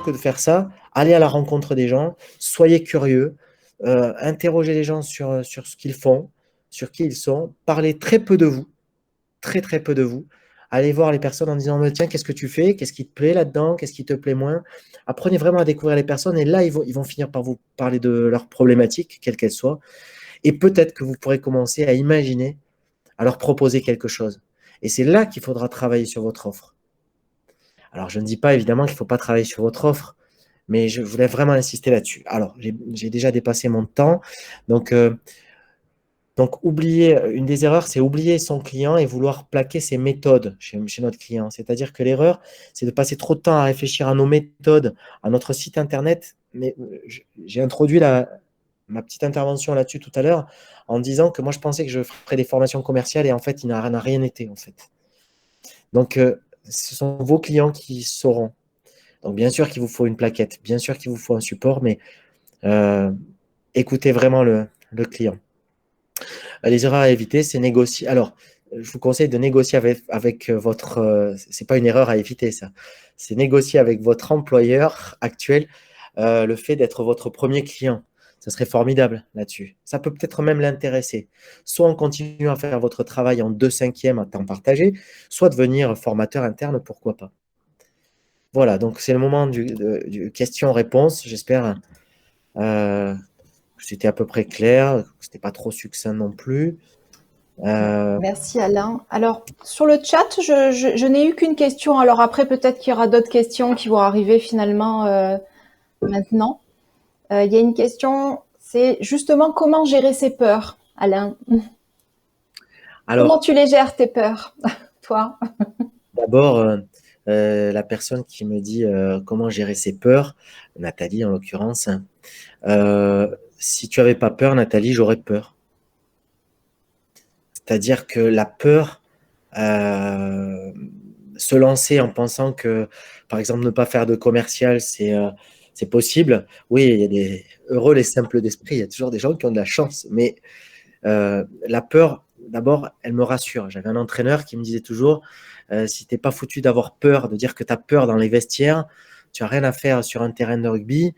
que de faire ça, allez à la rencontre des gens, soyez curieux, interrogez les gens sur ce qu'ils font, sur qui ils sont, parlez très peu de vous, très très peu de vous. Allez voir les personnes en disant, mais tiens, qu'est-ce que tu fais? Qu'est-ce qui te plaît là-dedans? Qu'est-ce qui te plaît moins? Apprenez vraiment à découvrir les personnes et là, ils vont finir par vous parler de leurs problématiques, quelles qu'elles soient. Et peut-être que vous pourrez commencer à imaginer, à leur proposer quelque chose. Et c'est là qu'il faudra travailler sur votre offre. Alors, je ne dis pas évidemment qu'il ne faut pas travailler sur votre offre, mais je voulais vraiment insister là-dessus. Alors, j'ai déjà dépassé mon temps. Donc, oublier, une des erreurs, c'est oublier son client et vouloir plaquer ses méthodes chez notre client. C'est-à-dire que l'erreur, c'est de passer trop de temps à réfléchir à nos méthodes, à notre site internet. Mais j'ai introduit ma petite intervention là-dessus tout à l'heure en disant que moi, je pensais que je ferais des formations commerciales et en fait, il n'a rien été, en fait. Donc, ce sont vos clients qui sauront. Donc, bien sûr qu'il vous faut une plaquette, bien sûr qu'il vous faut un support, mais écoutez vraiment le client. Les erreurs à éviter, c'est négocier. Alors, je vous conseille de négocier avec votre. C'est pas une erreur à éviter, ça. C'est négocier avec votre employeur actuel le fait d'être votre premier client. Ça serait formidable là-dessus. Ça peut peut-être même l'intéresser. Soit on continue à faire votre travail en 2/5 à temps partagé, soit devenir formateur interne, pourquoi pas. Voilà, donc c'est le moment du question-réponse. J'espère que c'était à peu près clair, que c'était pas trop succinct non plus. Merci Alain. Alors, sur le chat, je n'ai eu qu'une question. Alors après, peut-être qu'il y aura d'autres questions qui vont arriver finalement maintenant. Il y a une question, c'est justement comment gérer ses peurs, Alain? Comment tu les gères, tes peurs, toi? D'abord, la personne qui me dit comment gérer ses peurs, Nathalie en l'occurrence, si tu n'avais pas peur, Nathalie, j'aurais peur. C'est-à-dire que la peur, se lancer en pensant que, par exemple, ne pas faire de commercial, c'est possible. Oui, il y a des heureux les simples d'esprit, il y a toujours des gens qui ont de la chance, mais la peur, d'abord, elle me rassure. J'avais un entraîneur qui me disait toujours, si tu n'es pas foutu d'avoir peur, de dire que tu as peur dans les vestiaires, tu n'as rien à faire sur un terrain de rugby.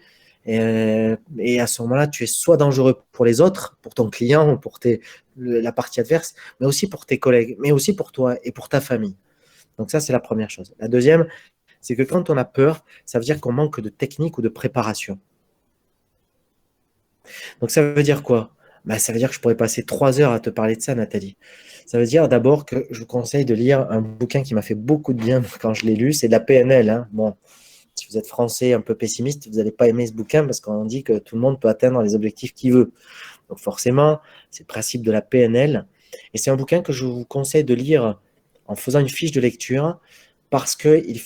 Et à ce moment-là, tu es soit dangereux pour les autres, pour ton client, pour la partie adverse, mais aussi pour tes collègues, mais aussi pour toi et pour ta famille. Donc ça, c'est la première chose. La deuxième, c'est que quand on a peur, ça veut dire qu'on manque de technique ou de préparation. Donc ça veut dire quoi? Ça veut dire que je pourrais passer 3 heures à te parler de ça, Nathalie. Ça veut dire d'abord que je vous conseille de lire un bouquin qui m'a fait beaucoup de bien quand je l'ai lu, c'est de la PNL. Hein. Bon, si vous êtes français un peu pessimiste, vous n'allez pas aimer ce bouquin parce qu'on dit que tout le monde peut atteindre les objectifs qu'il veut. Donc forcément, c'est le principe de la PNL. Et c'est un bouquin que je vous conseille de lire en faisant une fiche de lecture parce qu'il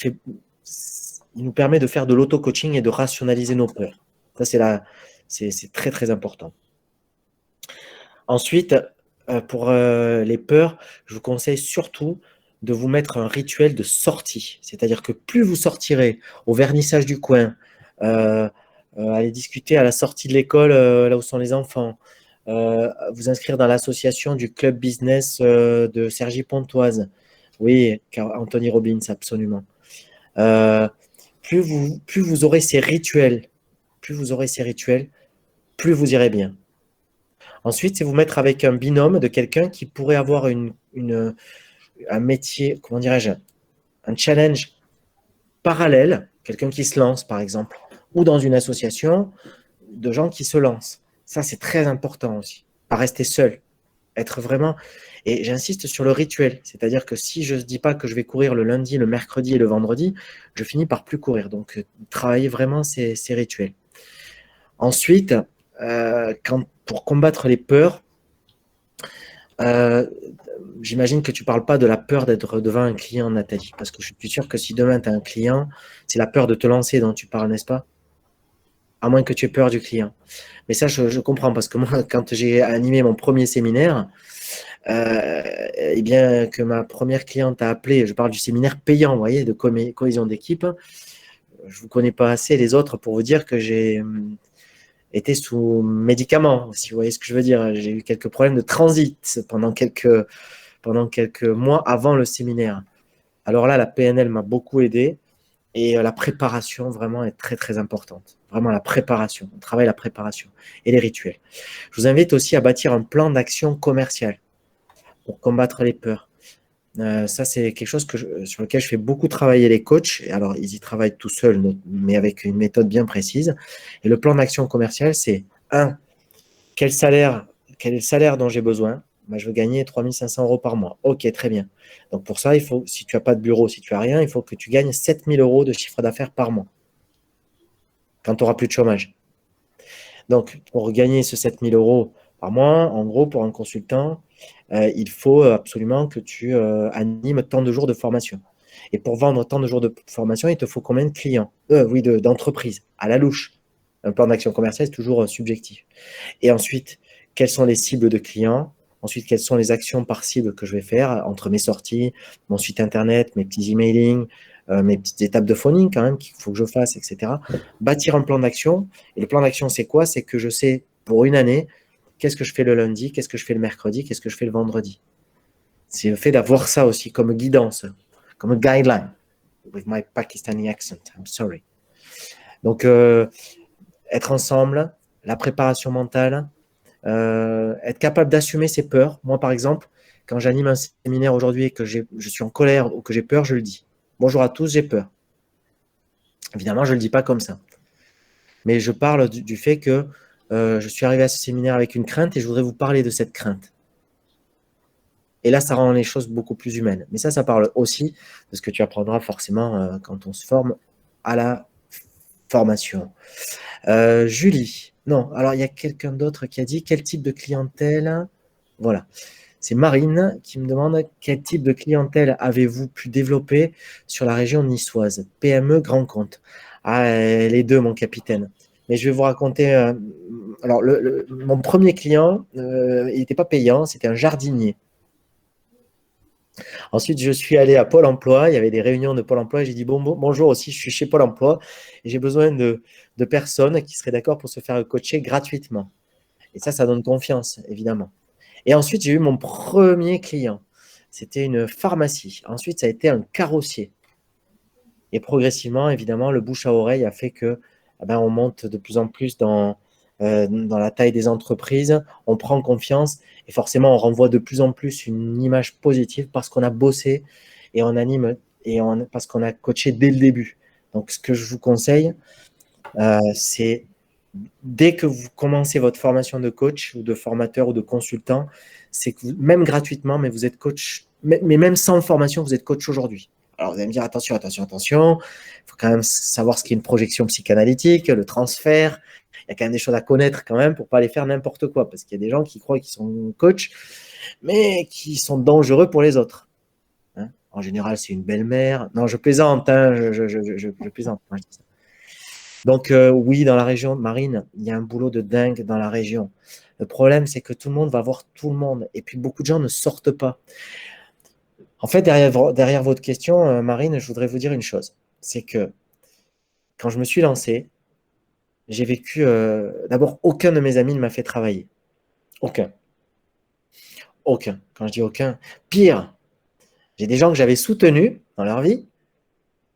nous permet de faire de l'auto-coaching et de rationaliser nos peurs. Ça, c'est très, très important. Ensuite, pour les peurs, je vous conseille surtout de vous mettre un rituel de sortie. C'est-à-dire que plus vous sortirez au vernissage du coin, aller discuter à la sortie de l'école, là où sont les enfants, vous inscrire dans l'association du club business de Cergy-Pontoise. Oui, Anthony Robbins, absolument. Plus vous aurez ces rituels, plus vous irez bien. Ensuite, c'est vous mettre avec un binôme de quelqu'un qui pourrait avoir un métier, comment dirais-je, un challenge parallèle, quelqu'un qui se lance par exemple, ou dans une association de gens qui se lancent. Ça, c'est très important aussi. Pas rester seul, être vraiment. Et j'insiste sur le rituel, c'est-à-dire que si je ne dis pas que je vais courir le lundi, le mercredi et le vendredi, je finis par plus courir. Donc, travailler vraiment ces rituels. Ensuite, pour combattre les peurs, j'imagine que tu ne parles pas de la peur d'être devant un client, Nathalie, parce que je suis sûr que si demain tu as un client, c'est la peur de te lancer dont tu parles, n'est-ce pas? À moins que tu aies peur du client. Mais ça, je comprends, parce que moi, quand j'ai animé mon premier séminaire, eh bien, que ma première cliente a appelé, je parle du séminaire payant, vous voyez, de cohésion d'équipe, je ne vous connais pas assez les autres pour vous dire que j'ai été sous médicaments, si vous voyez ce que je veux dire. J'ai eu quelques problèmes de transit pendant quelques mois avant le séminaire. Alors là, la PNL m'a beaucoup aidé Et la préparation, vraiment, est très, très importante. Vraiment, la préparation. On travaille la préparation et les rituels. Je vous invite aussi à bâtir un plan d'action commercial pour combattre les peurs. Ça, c'est quelque chose sur lequel je fais beaucoup travailler les coachs. Et alors, ils y travaillent tout seuls, mais avec une méthode bien précise. Et le plan d'action commercial, c'est quel est le salaire dont j'ai besoin? Je veux gagner 3 500 € par mois. Ok, très bien. Donc pour ça, si tu n'as pas de bureau, si tu n'as rien, il faut que tu gagnes 7 000 € de chiffre d'affaires par mois quand tu n'auras plus de chômage. Donc pour gagner ce 7 000 € par mois, en gros, pour un consultant, il faut absolument que tu animes tant de jours de formation. Et pour vendre tant de jours de formation, il te faut combien de clients? Oui, d'entreprises, à la louche. Un plan d'action commerciale, c'est toujours subjectif. Et ensuite, quelles sont les cibles de clients? Ensuite, quelles sont les actions par cible que je vais faire entre mes sorties, mon site internet, mes petits emailing, mes petites étapes de phoning quand même qu'il faut que je fasse, etc. Bâtir un plan d'action. Et le plan d'action, c'est quoi? C'est que je sais pour une année, qu'est-ce que je fais le lundi, qu'est-ce que je fais le mercredi, qu'est-ce que je fais le vendredi. C'est le fait d'avoir ça aussi comme guidance, comme guideline. With my Pakistani accent, I'm sorry. Donc, être ensemble, la préparation mentale, être capable d'assumer ses peurs. Moi, par exemple, quand j'anime un séminaire aujourd'hui et que je suis en colère ou que j'ai peur, je le dis. Bonjour à tous, j'ai peur. Évidemment, je ne le dis pas comme ça. Mais je parle du fait que je suis arrivé à ce séminaire avec une crainte et je voudrais vous parler de cette crainte. Et là, ça rend les choses beaucoup plus humaines. Mais ça parle aussi de ce que tu apprendras forcément quand on se forme à la formation. Julie. Non, alors il y a quelqu'un d'autre qui a dit quel type de clientèle? Voilà. C'est Marine qui me demande quel type de clientèle avez-vous pu développer sur la région niçoise? PME, grand compte. Les deux, mon capitaine. Mais je vais vous raconter. Alors, mon premier client, il n'était pas payant, c'était un jardinier. Ensuite, je suis allé à Pôle emploi. Il y avait des réunions de Pôle emploi. J'ai dit bonjour aussi, je suis chez Pôle emploi et j'ai besoin de personnes qui seraient d'accord pour se faire coacher gratuitement. Et ça donne confiance, évidemment. Et ensuite, j'ai eu mon premier client. C'était une pharmacie. Ensuite, ça a été un carrossier. Et progressivement, évidemment, le bouche à oreille a fait que on monte de plus en plus dans la taille des entreprises, on prend confiance et forcément, on renvoie de plus en plus une image positive parce qu'on a bossé et on anime et parce qu'on a coaché dès le début. Donc, ce que je vous conseille, c'est dès que vous commencez votre formation de coach ou de formateur ou de consultant, c'est que même gratuitement, mais vous êtes coach, mais même sans formation, vous êtes coach aujourd'hui. Alors, vous allez me dire, attention, il faut quand même savoir ce qu'est une projection psychanalytique, le transfert. Il y a quand même des choses à connaître quand même pour ne pas aller faire n'importe quoi, parce qu'il y a des gens qui croient qu'ils sont coachs, mais qui sont dangereux pour les autres. Hein, en général, c'est une belle-mère. Non, je plaisante, hein, je plaisante. Moi, je dis ça. Donc, oui, dans la région de Marine, il y a un boulot de dingue dans la région. Le problème, c'est que tout le monde va voir tout le monde. Et puis, beaucoup de gens ne sortent pas. En fait, derrière votre question, Marine, je voudrais vous dire une chose. C'est que quand je me suis lancé, j'ai vécu… d'abord, aucun de mes amis ne m'a fait travailler. Aucun. Aucun. Quand je dis aucun, pire, j'ai des gens que j'avais soutenus dans leur vie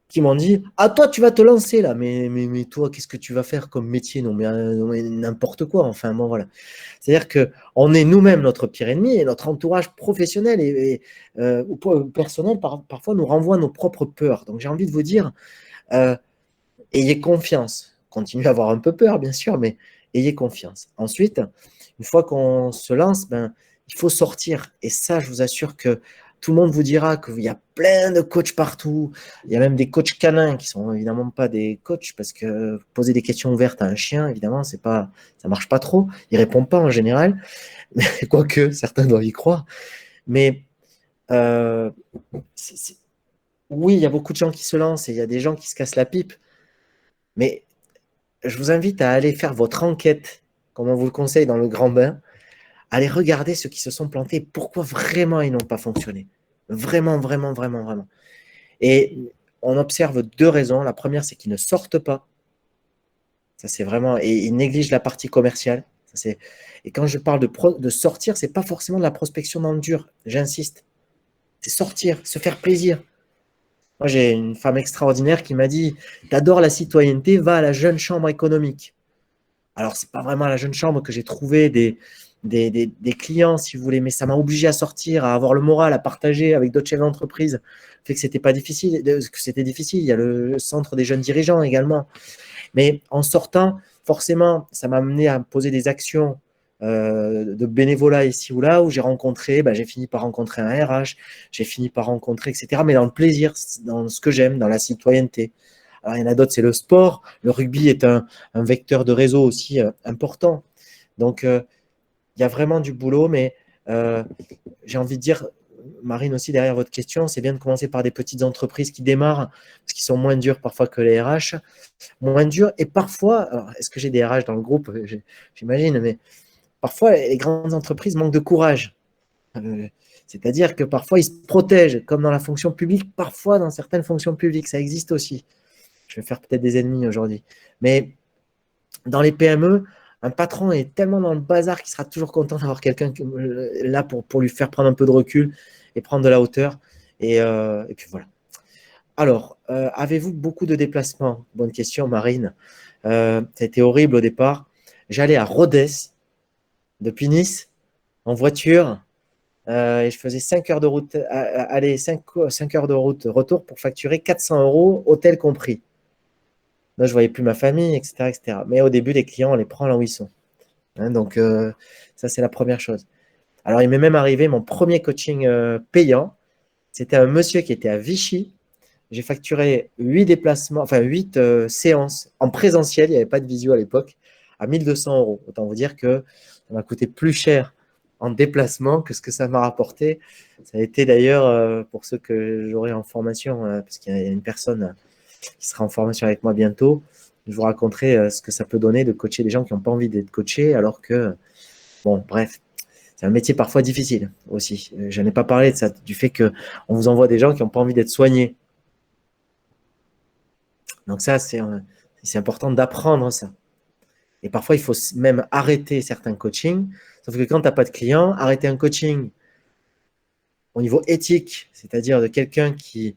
qui m'ont dit « Ah, toi, tu vas te lancer là, mais toi, qu'est-ce que tu vas faire comme métier? Non, mais n'importe quoi. » Enfin, bon, voilà. C'est-à-dire qu'on est nous-mêmes notre pire ennemi et notre entourage professionnel ou personnel, parfois, nous renvoie nos propres peurs. Donc, j'ai envie de vous dire, ayez confiance. Continuez à avoir un peu peur, bien sûr, mais ayez confiance. Ensuite, une fois qu'on se lance, il faut sortir. Et ça, je vous assure que tout le monde vous dira qu'il y a plein de coachs partout. Il y a même des coachs canins qui sont évidemment pas des coachs parce que poser des questions ouvertes à un chien, évidemment, ça marche pas trop. Il répond pas en général, quoique certains doivent y croire. Mais oui, il y a beaucoup de gens qui se lancent et il y a des gens qui se cassent la pipe. Mais je vous invite à aller faire votre enquête, comme on vous le conseille dans le grand bain. Allez regarder ceux qui se sont plantés, pourquoi vraiment ils n'ont pas fonctionné. Vraiment, vraiment, vraiment, vraiment. Et on observe deux raisons. La première, c'est qu'ils ne sortent pas. Ça, c'est vraiment… Et ils négligent la partie commerciale. Et quand je parle de sortir, ce n'est pas forcément de la prospection dans le dur. J'insiste. C'est sortir, se faire plaisir. Moi, j'ai une femme extraordinaire qui m'a dit « T'adores la citoyenneté, va à la jeune chambre économique ». Alors, ce n'est pas vraiment à la jeune chambre que j'ai trouvé des clients, si vous voulez, mais ça m'a obligé à sortir, à avoir le moral, à partager avec d'autres chefs d'entreprise. Fait que c'était pas difficile, que c'était difficile. Il y a le centre des jeunes dirigeants également. Mais en sortant, forcément, ça m'a amené à poser des actions de bénévolat ici ou là, où j'ai rencontré, j'ai fini par rencontrer un RH, j'ai fini par rencontrer, etc. Mais dans le plaisir, dans ce que j'aime, dans la citoyenneté. Alors, il y en a d'autres, c'est le sport. Le rugby est un vecteur de réseau aussi important. Donc, il y a vraiment du boulot, mais j'ai envie de dire, Marine, aussi derrière votre question, c'est bien de commencer par des petites entreprises qui démarrent, parce qu'ils sont moins durs parfois que les RH, moins durs, et parfois, est-ce que j'ai des RH dans le groupe? J'imagine, mais parfois, les grandes entreprises manquent de courage. C'est-à-dire que parfois, ils se protègent, comme dans la fonction publique, parfois dans certaines fonctions publiques, ça existe aussi. Je vais faire peut-être des ennemis aujourd'hui. Mais dans les PME, un patron est tellement dans le bazar qu'il sera toujours content d'avoir quelqu'un là pour lui faire prendre un peu de recul et prendre de la hauteur. Et puis voilà. Alors, avez-vous beaucoup de déplacements? Bonne question, Marine. Ça a été horrible au départ. J'allais à Rhodes, depuis Nice, en voiture, et je faisais 5 heures de route, aller 5 heures de route, retour pour facturer 400 €, hôtel compris. Là, je ne voyais plus ma famille, etc., etc. Mais au début, les clients, on les prend là où ils sont. Hein, donc, ça, c'est la première chose. Alors, il m'est même arrivé mon premier coaching payant. C'était un monsieur qui était à Vichy. J'ai facturé 8 déplacements, enfin 8 séances en présentiel, il n'y avait pas de visio à l'époque, à 1 200 €. Autant vous dire que ça m'a coûté plus cher en déplacement que ce que ça m'a rapporté. Ça a été d'ailleurs, pour ceux que j'aurai en formation, parce qu'il y a une personne qui sera en formation avec moi bientôt, je vous raconterai ce que ça peut donner de coacher des gens qui n'ont pas envie d'être coachés, alors que, bon, bref, c'est un métier parfois difficile aussi. Je n'ai pas parlé de ça, du fait qu'on vous envoie des gens qui n'ont pas envie d'être soignés. Donc ça, c'est important d'apprendre ça. Et parfois, il faut même arrêter certains coachings. Sauf que quand tu n'as pas de client, arrêter un coaching au niveau éthique, c'est-à-dire de quelqu'un qui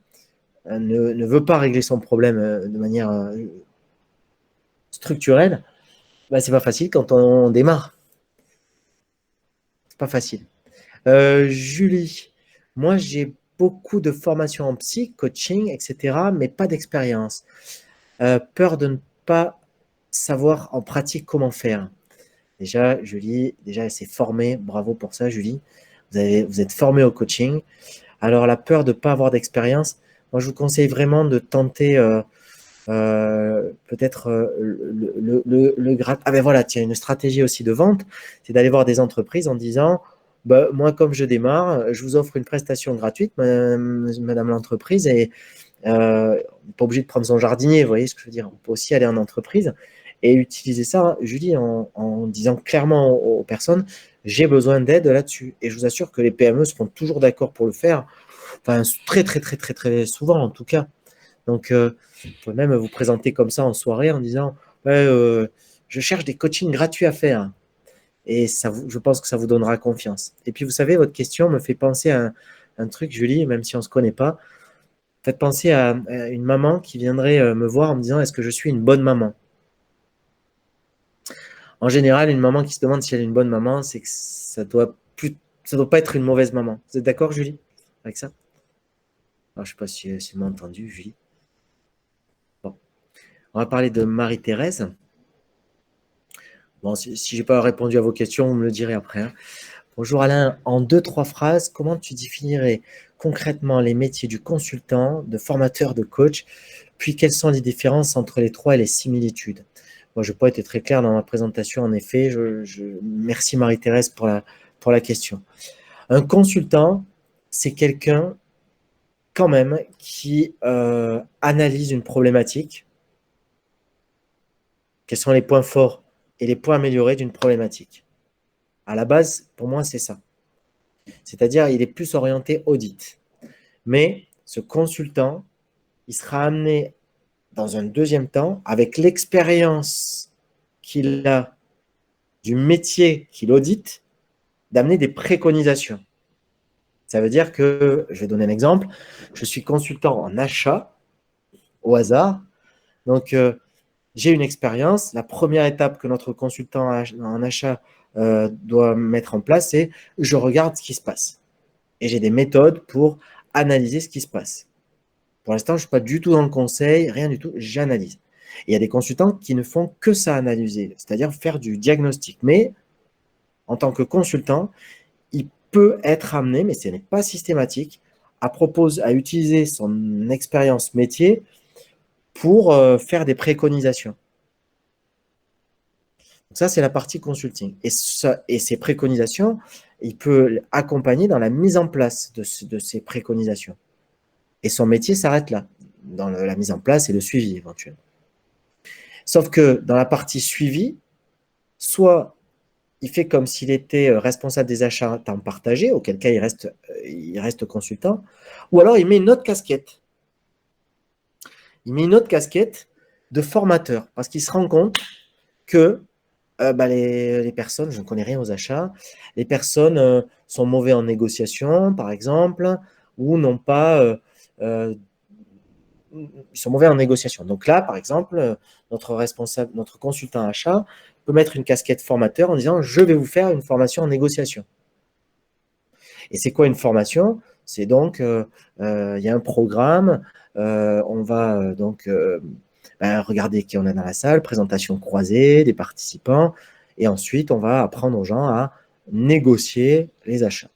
ne veut pas régler son problème de manière structurelle, c'est pas facile quand on démarre. C'est pas facile. Julie, moi j'ai beaucoup de formations en psy, coaching, etc., mais pas d'expérience. Peur de ne pas savoir en pratique comment faire. Déjà, Julie, elle s'est formée. Bravo pour ça, Julie. Vous êtes formée au coaching. Alors, la peur de ne pas avoir d'expérience, moi, je vous conseille vraiment de tenter peut-être le gratte. Ah ben voilà, tiens, une stratégie aussi de vente, c'est d'aller voir des entreprises en disant, moi, comme je démarre, je vous offre une prestation gratuite, madame l'entreprise, et on n'est pas obligé de prendre son jardinier, vous voyez ce que je veux dire. On peut aussi aller en entreprise et utiliser ça, Julie, en disant clairement aux personnes, j'ai besoin d'aide là-dessus. Et je vous assure que les PME seront toujours d'accord pour le faire, enfin très, très, très, très, très souvent en tout cas. Donc, vous pouvez même vous présenter comme ça en soirée en disant, je cherche des coachings gratuits à faire. Et ça, je pense que ça vous donnera confiance. Et puis, vous savez, votre question me fait penser à un truc, Julie, même si on ne se connaît pas. Faites penser à une maman qui viendrait me voir en me disant, est-ce que je suis une bonne maman? En général, une maman qui se demande si elle est une bonne maman, c'est que ça doit pas être une mauvaise maman. Vous êtes d'accord, Julie, avec ça? Alors, je ne sais pas si vous m'avez entendu, Julie. Bon. On va parler de Marie-Thérèse. Bon, si je n'ai pas répondu à vos questions, vous me le direz après. Hein. Bonjour Alain, en 2-3 phrases, comment tu définirais concrètement les métiers du consultant, de formateur, de coach, puis quelles sont les différences entre les trois et les similitudes? Moi, je n'ai pas été très clair dans ma présentation, en effet. Merci Marie-Thérèse pour la question. Un consultant, c'est quelqu'un quand même qui analyse une problématique. Quels sont les points forts et les points améliorés d'une problématique? À la base, pour moi, c'est ça. C'est-à-dire, il est plus orienté audit. Mais ce consultant, il sera amené dans un deuxième temps, avec l'expérience qu'il a du métier qu'il audite, d'amener des préconisations. Ça veut dire que, je vais donner un exemple, je suis consultant en achat, au hasard. Donc, j'ai une expérience. La première étape que notre consultant en achat doit mettre en place, c'est je regarde ce qui se passe. Et j'ai des méthodes pour analyser ce qui se passe. Pour l'instant, je ne suis pas du tout dans le conseil, rien du tout, j'analyse. Et il y a des consultants qui ne font que ça, analyser, c'est-à-dire faire du diagnostic. Mais en tant que consultant, il peut être amené, mais ce n'est pas systématique, à utiliser son expérience métier pour faire des préconisations. Donc ça, c'est la partie consulting. Et ces préconisations, il peut accompagner dans la mise en place de ces préconisations. Et son métier s'arrête là, dans la mise en place et le suivi éventuellement. Sauf que dans la partie suivi, soit il fait comme s'il était responsable des achats à temps partagé, auquel cas il reste consultant, ou alors il met une autre casquette. Il met une autre casquette de formateur, parce qu'il se rend compte que les personnes, je ne connais rien aux achats, les personnes sont mauvais en négociation, par exemple, ou n'ont pas... ils sont mauvais en négociation. Donc là, par exemple, notre consultant achat peut mettre une casquette formateur en disant « Je vais vous faire une formation en négociation ». Et c'est quoi une formation? C'est donc, il y a un programme, on va regarder qui on a dans la salle, présentation croisée des participants, et ensuite, on va apprendre aux gens à négocier les achats.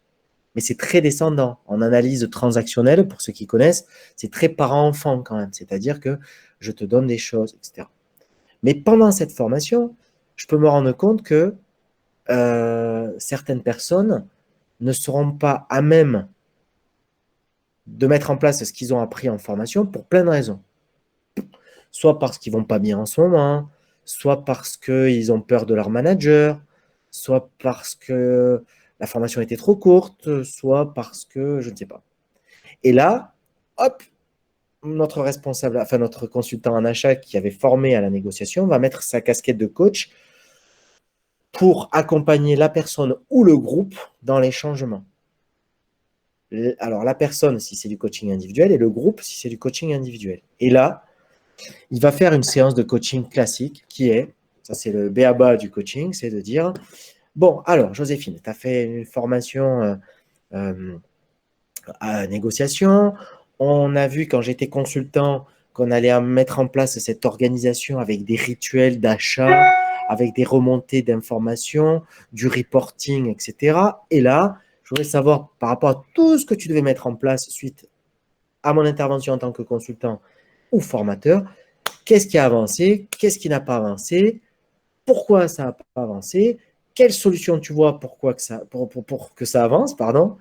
Mais c'est très descendant. En analyse transactionnelle, pour ceux qui connaissent, c'est très parent-enfant quand même. C'est-à-dire que je te donne des choses, etc. Mais pendant cette formation, je peux me rendre compte que certaines personnes ne seront pas à même de mettre en place ce qu'ils ont appris en formation pour plein de raisons. Soit parce qu'ils ne vont pas bien en ce moment, soit parce qu'ils ont peur de leur manager, soit parce que la formation était trop courte, soit parce que je ne sais pas. Et là, hop, notre consultant en achat qui avait formé à la négociation va mettre sa casquette de coach pour accompagner la personne ou le groupe dans les changements. Alors, la personne, si c'est du coaching individuel, et le groupe, si c'est du coaching individuel. Et là, il va faire une séance de coaching classique qui est, ça c'est le b.a.-ba du coaching, c'est de dire, bon, alors, Joséphine, tu as fait une formation à négociation. On a vu quand j'étais consultant qu'on allait mettre en place cette organisation avec des rituels d'achat, avec des remontées d'informations, du reporting, etc. Et là, je voudrais savoir par rapport à tout ce que tu devais mettre en place suite à mon intervention en tant que consultant ou formateur, qu'est-ce qui a avancé, qu'est-ce qui n'a pas avancé, pourquoi ça n'a pas avancé, quelle solution tu vois pour que ça avance, pardon.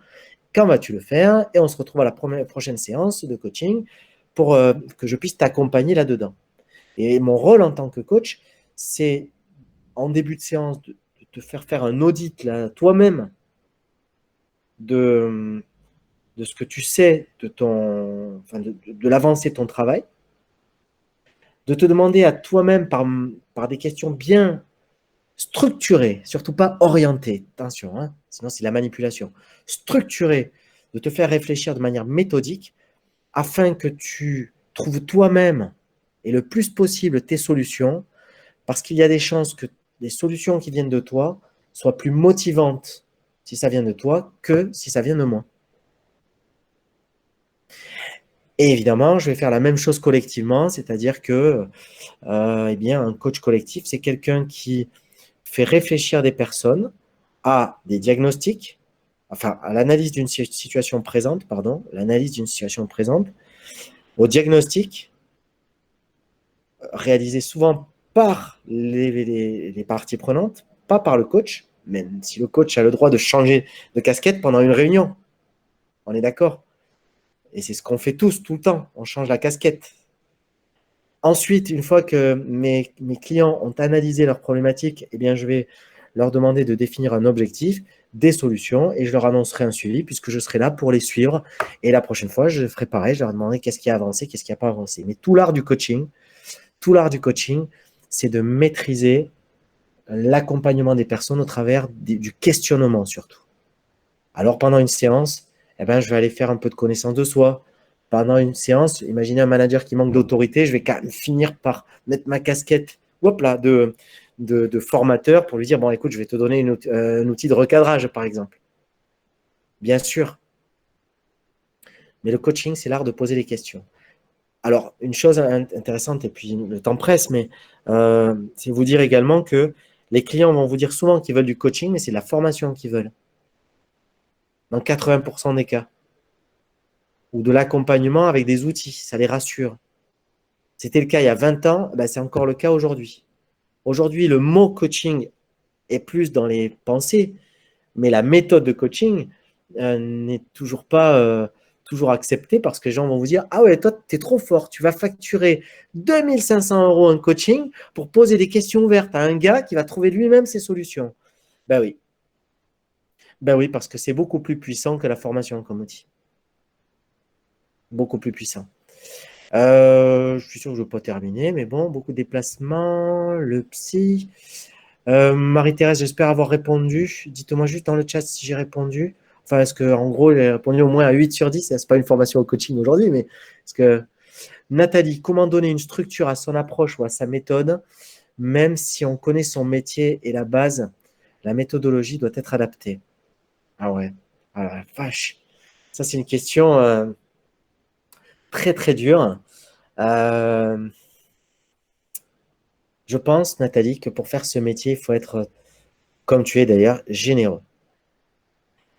Quand vas-tu le faire? Et on se retrouve à la prochaine séance de coaching pour que je puisse t'accompagner là-dedans. Et mon rôle en tant que coach, c'est en début de séance de te faire un audit là, toi-même de ce que tu sais de l'avancée de ton travail, de te demander à toi-même par des questions bien structurées, surtout pas orientées, attention, hein, sinon c'est la manipulation, structurées, de te faire réfléchir de manière méthodique afin que tu trouves toi-même et le plus possible tes solutions, parce qu'il y a des chances que les solutions qui viennent de toi soient plus motivantes si ça vient de toi que si ça vient de moi. Et évidemment, je vais faire la même chose collectivement, c'est-à-dire que un coach collectif, c'est quelqu'un qui fait réfléchir des personnes à des diagnostics, enfin à l'analyse d'une situation présente, au diagnostic réalisé souvent par les parties prenantes, pas par le coach, même si le coach a le droit de changer de casquette pendant une réunion. On est d'accord? Et c'est ce qu'on fait tous, tout le temps. On change la casquette. Ensuite, une fois que mes clients ont analysé leurs problématiques, eh bien, je vais leur demander de définir un objectif, des solutions, et je leur annoncerai un suivi puisque je serai là pour les suivre. Et la prochaine fois, je ferai pareil, je leur demanderai qu'est-ce qui a avancé, qu'est-ce qui n'a pas avancé. Mais tout l'art du coaching, c'est de maîtriser l'accompagnement des personnes au travers du questionnement surtout. Alors, pendant une séance, eh ben, je vais aller faire un peu de connaissance de soi. Pendant une séance, imaginez un manager qui manque d'autorité, je vais quand même finir par mettre ma casquette hop là, de formateur pour lui dire, bon, écoute, je vais te donner un outil de recadrage, par exemple. Bien sûr. Mais le coaching, c'est l'art de poser des questions. Alors, une chose intéressante, et puis le temps presse, mais c'est vous dire également que les clients vont vous dire souvent qu'ils veulent du coaching, mais c'est de la formation qu'ils veulent. Dans 80% des cas. Ou de l'accompagnement avec des outils, ça les rassure. C'était le cas il y a 20 ans, ben c'est encore le cas aujourd'hui. Aujourd'hui, le mot coaching est plus dans les pensées, mais la méthode de coaching n'est toujours pas toujours acceptée parce que les gens vont vous dire « Ah ouais, toi, tu es trop fort, tu vas facturer 2500 € un coaching pour poser des questions ouvertes à un gars qui va trouver lui-même ses solutions. » Ben oui. Ben oui, parce que c'est beaucoup plus puissant que la formation comme outil. Beaucoup plus puissant. Je suis sûr que je ne vais pas terminer, mais bon, beaucoup de déplacements, le psy. Marie-Thérèse, j'espère avoir répondu. Dites-moi juste dans le chat si j'ai répondu. Enfin, est-ce qu'en gros, j'ai répondu au moins à 8 sur 10. Ce n'est pas une formation au coaching aujourd'hui, mais est-ce que Nathalie, comment donner une structure à son approche ou à sa méthode, même si on connaît son métier et la base, la méthodologie doit être adaptée. Ah ouais, ah la vache. Ça, c'est une question très, très dure. Je pense, Nathalie, que pour faire ce métier, il faut être, comme tu es d'ailleurs, généreux.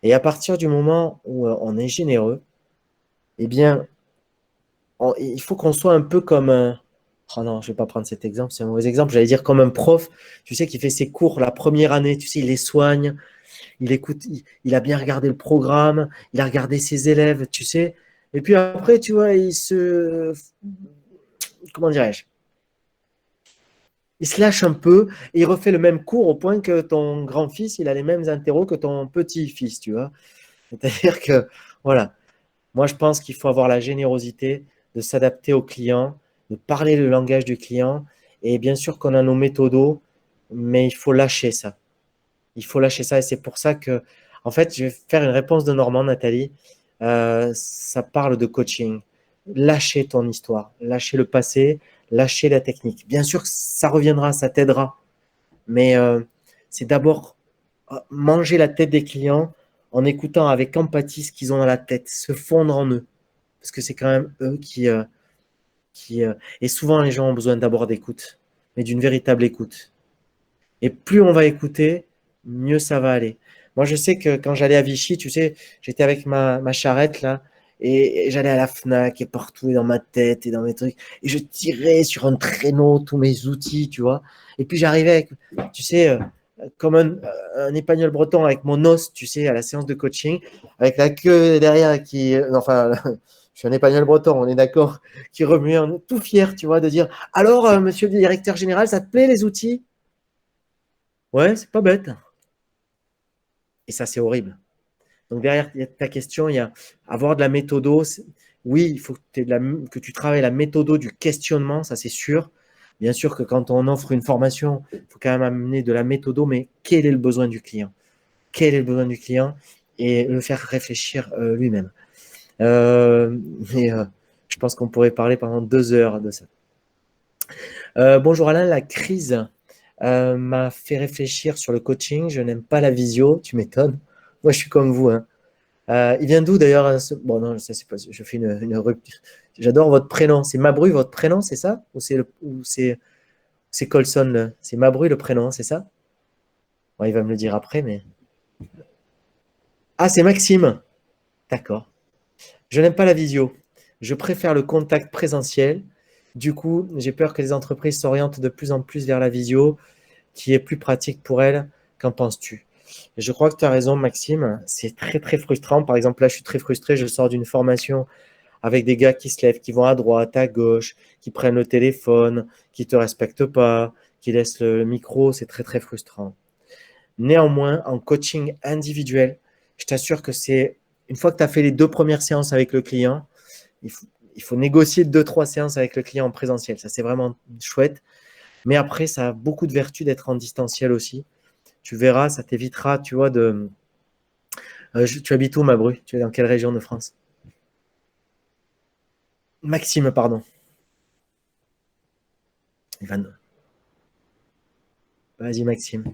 Et à partir du moment où on est généreux, eh bien, il faut qu'on soit un peu comme un... Oh non, je ne vais pas prendre cet exemple, c'est un mauvais exemple. J'allais dire comme un prof, tu sais, qui fait ses cours la première année, tu sais, il les soigne, il écoute, il a bien regardé le programme, il a regardé ses élèves, tu sais. Et puis après, tu vois, il se... Comment dirais-je? Il se lâche un peu et il refait le même cours au point que ton grand-fils, il a les mêmes interros que ton petit-fils, tu vois. C'est-à-dire que, voilà, moi je pense qu'il faut avoir la générosité de s'adapter au client, de parler le langage du client. Et bien sûr qu'on a nos méthodos, mais il faut lâcher ça. Il faut lâcher ça et c'est pour ça que, en fait, je vais faire une réponse de Normand, Nathalie. Ça parle de coaching. Lâcher ton histoire, lâcher le passé, lâcher la technique. Bien sûr que ça reviendra, ça t'aidera, mais c'est d'abord manger la tête des clients en écoutant avec empathie ce qu'ils ont dans la tête, se fondre en eux, parce que c'est quand même eux qui et souvent les gens ont besoin d'abord d'écoute, mais d'une véritable écoute. Et plus on va écouter, mieux ça va aller. Moi, je sais que quand j'allais à Vichy, tu sais, j'étais avec ma charrette là, et j'allais à la Fnac et partout, et dans ma tête et dans mes trucs, et je tirais sur un traîneau tous mes outils, tu vois. Et puis j'arrivais avec, tu sais, comme un épagneul breton avec mon os, tu sais, à la séance de coaching, avec la queue derrière qui, enfin, je suis un épagneul breton, on est d'accord, qui remuait, tout fier, tu vois, de dire, alors, monsieur le directeur général, ça te plaît les outils? Ouais, c'est pas bête. Et ça, c'est horrible. Donc, derrière ta question, il y a avoir de la méthodo. Oui, il faut que tu travailles la méthodo du questionnement, ça c'est sûr. Bien sûr que quand on offre une formation, il faut quand même amener de la méthodo, mais quel est le besoin du client? Quel est le besoin du client? Et le faire réfléchir lui-même. Mais je pense qu'on pourrait parler pendant 2 heures de ça. Bonjour Alain, la crise m'a fait réfléchir sur le coaching. Je n'aime pas la visio, tu m'étonnes. Moi, je suis comme vous. Hein. Il vient d'où d'ailleurs Bon, non, ça, c'est pas... je fais une rupture. J'adore votre prénom. C'est Mabru, votre prénom, c'est ça? Ou c'est Colson? C'est Mabru, le prénom, c'est ça? Bon, il va me le dire après, mais. Ah, c'est Maxime. D'accord. Je n'aime pas la visio. Je préfère le contact présentiel. Du coup, j'ai peur que les entreprises s'orientent de plus en plus vers la visio, qui est plus pratique pour elles. Qu'en penses-tu? Et je crois que tu as raison, Maxime. C'est très, très frustrant. Par exemple, là, je suis très frustré. Je sors d'une formation avec des gars qui se lèvent, qui vont à droite, à gauche, qui prennent le téléphone, qui ne te respectent pas, qui laissent le micro. C'est très, très frustrant. Néanmoins, en coaching individuel, je t'assure que c'est une fois que tu as fait les 2 premières séances avec le client, il faut négocier 2-3 séances avec le client en présentiel. Ça, c'est vraiment chouette. Mais après, ça a beaucoup de vertus d'être en distanciel aussi. Tu verras, ça t'évitera, tu vois, Tu habites où, Mabru? Tu es dans quelle région de France? Maxime, pardon. Vas-y, Maxime.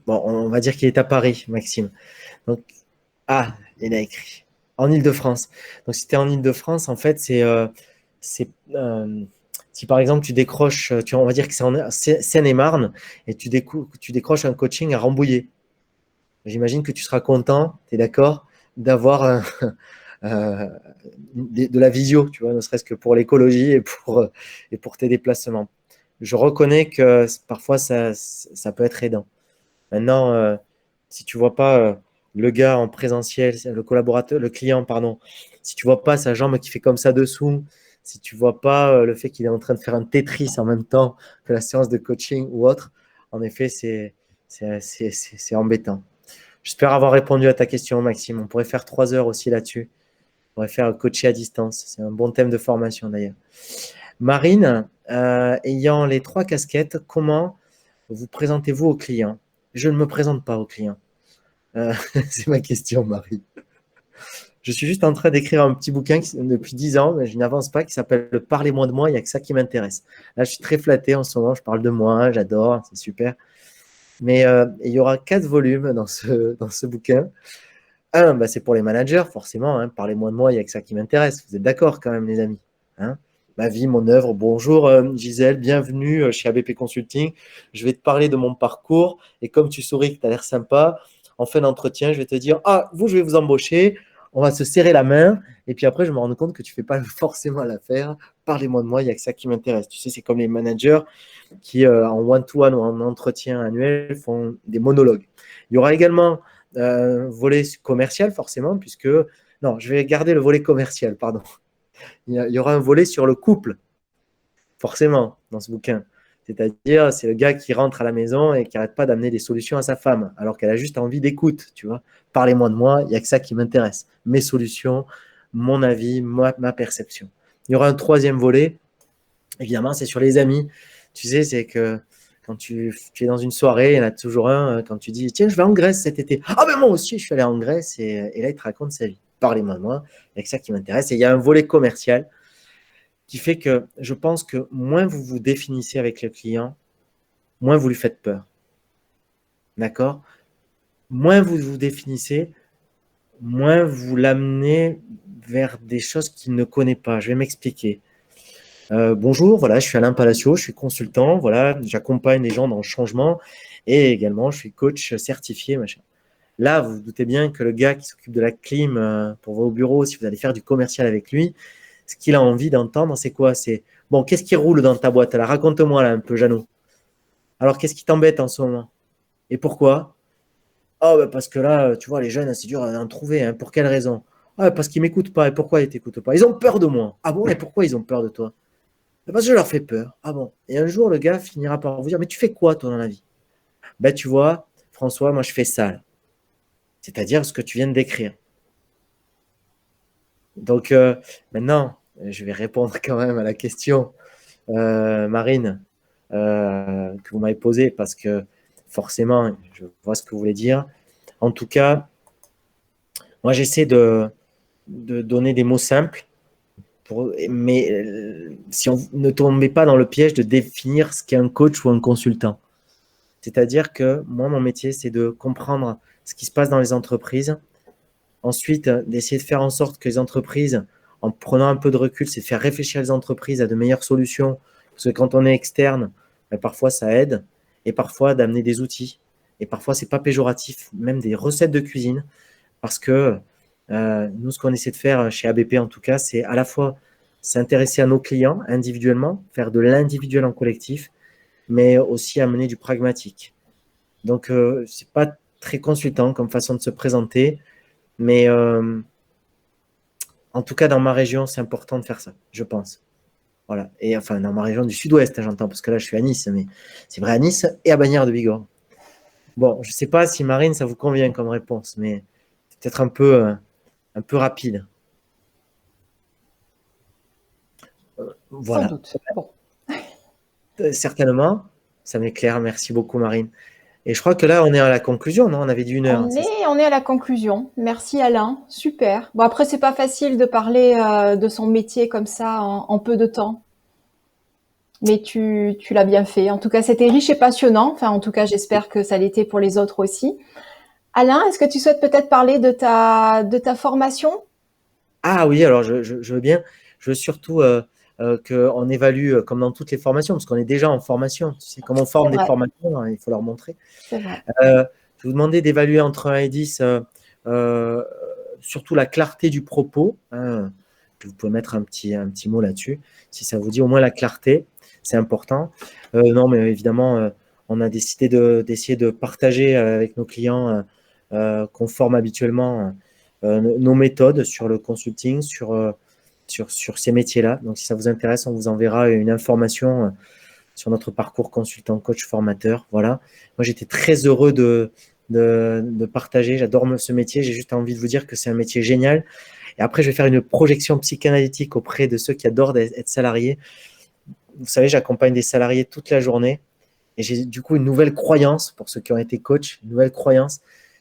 Bon, on va dire qu'il est à Paris, Maxime. Donc, ah, il a écrit. En Île-de-France. Donc, si tu es en Île-de-France, en fait, c'est, si par exemple tu décroches, on va dire que c'est en Seine-et-Marne, et tu décroches un coaching à Rambouillet. J'imagine que tu seras content, tu es d'accord, d'avoir euh, de la visio, tu vois, ne serait-ce que pour l'écologie et pour tes déplacements. Je reconnais que parfois ça peut être aidant. Maintenant, si tu vois pas le gars en présentiel, le collaborateur, le client, pardon, si tu vois pas sa jambe qui fait comme ça dessous, si tu vois pas le fait qu'il est en train de faire un Tetris en même temps que la séance de coaching ou autre, en effet, c'est embêtant. J'espère avoir répondu à ta question, Maxime. On pourrait faire 3 heures aussi là-dessus. On pourrait faire coacher à distance. C'est un bon thème de formation d'ailleurs. Marine, ayant les 3 casquettes, comment vous présentez-vous aux clients? Je ne me présente pas aux clients. C'est ma question, Marie. Je suis juste en train d'écrire un petit bouquin depuis 10 ans, mais je n'avance pas, qui s'appelle Parlez-moi de moi, il n'y a que ça qui m'intéresse. Là, je suis très flatté en ce moment, je parle de moi, j'adore, c'est super. Mais il y aura 4 volumes dans ce bouquin. Un, bah, c'est pour les managers, forcément. Hein. Parlez-moi de moi, il n'y a que ça qui m'intéresse. Vous êtes d'accord quand même, les amis, hein? Ma vie, mon œuvre. Bonjour Gisèle, bienvenue chez ABP Consulting. Je vais te parler de mon parcours. Et comme tu souris que tu as l'air sympa, en fin d'entretien, je vais te dire, ah, vous, je vais vous embaucher. On va se serrer la main. Et puis après, je me rends compte que tu ne fais pas forcément l'affaire. Parlez-moi de moi, il n'y a que ça qui m'intéresse. Tu sais, c'est comme les managers qui, en one-to-one ou en entretien annuel, font des monologues. Il y aura également volet commercial, forcément, puisque... Non, je vais garder le volet commercial, pardon. Il y aura un volet sur le couple, forcément, dans ce bouquin. C'est-à-dire, c'est le gars qui rentre à la maison et qui n'arrête pas d'amener des solutions à sa femme, alors qu'elle a juste envie d'écoute, tu vois. Parlez-moi de moi, il n'y a que ça qui m'intéresse. Mes solutions, mon avis, ma perception. Il y aura un troisième volet, évidemment, c'est sur les amis. Tu sais, c'est que quand tu es dans une soirée, il y en a toujours un, quand tu dis, tiens, je vais en Grèce cet été. Ah ben moi aussi, je suis allé en Grèce et là, il te raconte sa vie. Parlez-moi de moi, il y a que ça qui m'intéresse. Et il y a un volet commercial qui fait que je pense que moins vous vous définissez avec le client, moins vous lui faites peur. D'accord? Moins vous vous définissez, moins vous l'amenez vers des choses qu'il ne connaît pas. Je vais m'expliquer. Bonjour, voilà, je suis Alain Palacio, je suis consultant, voilà, j'accompagne les gens dans le changement et également je suis coach certifié, machin. Là, vous vous doutez bien que le gars qui s'occupe de la clim pour vos bureaux, si vous allez faire du commercial avec lui, ce qu'il a envie d'entendre, c'est quoi? C'est bon, qu'est-ce qui roule dans ta boîte là? Raconte-moi là un peu, Jeannot. Alors, qu'est-ce qui t'embête en ce moment? Et pourquoi? Oh, bah, parce que là, tu vois, les jeunes, c'est dur à en trouver. Hein. Pour quelle raison? Ah, parce qu'ils ne m'écoutent pas. Et pourquoi ils ne t'écoutent pas? Ils ont peur de moi. Ah bon? Et pourquoi ils ont peur de toi? Parce que je leur fais peur. Ah bon? Et un jour, le gars finira par vous dire, mais tu fais quoi, toi, dans la vie? Ben, tu vois, François, moi, je fais ça. Là. C'est-à-dire ce que tu viens de décrire. Donc, maintenant, je vais répondre quand même à la question, Marine, que vous m'avez posée, parce que forcément, je vois ce que vous voulez dire. En tout cas, moi, j'essaie de donner des mots simples, mais si on ne tombait pas dans le piège de définir ce qu'est un coach ou un consultant. C'est-à-dire que moi, mon métier, c'est de comprendre ce qui se passe dans les entreprises. Ensuite, d'essayer de faire en sorte que les entreprises, en prenant un peu de recul, c'est de faire réfléchir les entreprises à de meilleures solutions. Parce que quand on est externe, ben, parfois ça aide. Et parfois d'amener des outils. Et parfois, c'est pas péjoratif, même des recettes de cuisine. Parce que nous, ce qu'on essaie de faire chez ABP, en tout cas, c'est à la fois s'intéresser à nos clients individuellement, faire de l'individuel en collectif, mais aussi amener du pragmatique. Donc, ce n'est pas très consultant comme façon de se présenter, mais en tout cas, dans ma région, c'est important de faire ça, je pense. Voilà. Et enfin, dans ma région du sud-ouest, hein, j'entends, parce que là, je suis à Nice, mais c'est vrai à Nice et à Bagnères de Bigorre. Bon, je ne sais pas si Marine, ça vous convient comme réponse, mais peut-être un peu rapide. Sans Voilà. doute. Bon. Certainement, ça m'éclaire. Merci beaucoup, Marine. Et je crois que là, on est à la conclusion, non? On avait dit 1 heure. On est à la conclusion. Merci Alain, super. Bon après c'est pas facile de parler de son métier comme ça en peu de temps, mais tu l'as bien fait. En tout cas c'était riche et passionnant. Enfin en tout cas j'espère que ça l'était pour les autres aussi. Alain, est-ce que tu souhaites peut-être parler de ta formation? Ah oui, alors je veux bien. Je veux surtout qu'on évalue comme dans toutes les formations, parce qu'on est déjà en formation. Tu sais, comme on forme C'est des vrai, formateurs, hein, il faut leur montrer. c'est vrai. Je vais vous demander d'évaluer entre 1 et 10 euh, surtout la clarté du propos. Hein. Vous pouvez mettre un petit mot là-dessus, si ça vous dit, au moins la clarté, c'est important. Non, mais évidemment, on a décidé d'essayer de partager avec nos clients qu'on forme habituellement nos méthodes sur le consulting, sur ces métiers-là. Donc, si ça vous intéresse, on vous enverra une information sur notre parcours consultant, coach, formateur. Voilà. Moi, j'étais très heureux de partager. J'adore ce métier. J'ai juste envie de vous dire que c'est un métier génial. Et après, je vais faire une projection psychanalytique auprès de ceux qui adorent être salariés. Vous savez, j'accompagne des salariés toute la journée. Et j'ai du coup une nouvelle croyance, pour ceux qui ont été coach, une nouvelle croyance,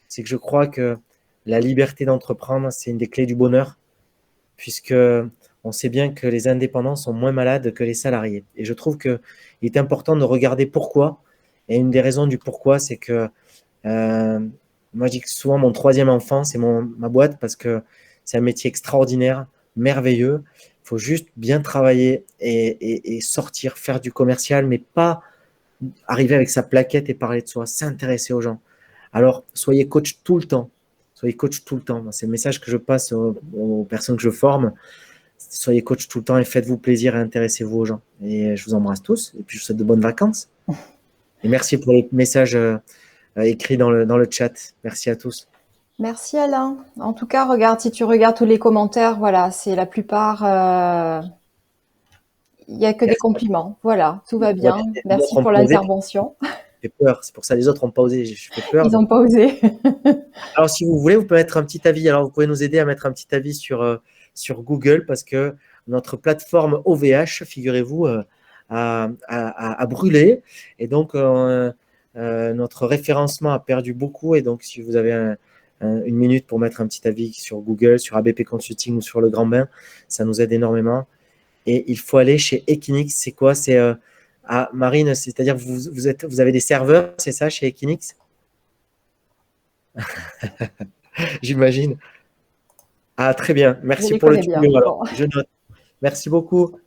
c'est que je crois que la liberté d'entreprendre, c'est une des clés du bonheur, puisque on sait bien que les indépendants sont moins malades que les salariés. Et je trouve qu'il est important de regarder pourquoi. Et une des raisons du pourquoi, c'est que moi, je dis que souvent mon 3e enfant, c'est ma boîte, parce que c'est un métier extraordinaire, merveilleux. Il faut juste bien travailler et sortir, faire du commercial, mais pas arriver avec sa plaquette et parler de soi, s'intéresser aux gens. Alors, soyez coach tout le temps. Soyez coach tout le temps. C'est le message que je passe aux personnes que je forme. Soyez coach tout le temps et faites-vous plaisir et intéressez-vous aux gens. Et je vous embrasse tous et puis je vous souhaite de bonnes vacances. Et merci pour les messages écrits dans le chat. Merci à tous. Merci Alain. En tout cas, si tu regardes tous les commentaires, voilà, c'est la plupart, il n'y a que des Merci. compliments. Voilà, tout va Ouais, bien. les Merci autres ont pour pas osé. l'intervention. J'ai peur. C'est pour ça que les autres n'ont pas osé. Je fais peur. Ils n'ont pas osé. Alors, si vous voulez, vous pouvez mettre un petit avis. Alors, vous pouvez nous aider à mettre un petit avis sur Google parce que notre plateforme OVH, figurez-vous, a brûlé. Et donc, notre référencement a perdu beaucoup. Et donc, si vous avez une minute pour mettre un petit avis sur Google, sur ABP Consulting ou sur Le Grand Bain, ça nous aide énormément. Et il faut aller chez Equinix. C'est quoi? C'est Marine, c'est-à-dire que vous avez des serveurs, c'est ça, chez Equinix? J'imagine. Ah, très bien. Je Merci les pour le connais bien. tuyau. Alors, Bon. je note. Merci beaucoup.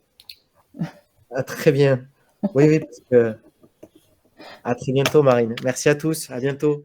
Ah, très bien. Oui, oui, parce que... À très bientôt, Marine. Merci à tous. À bientôt.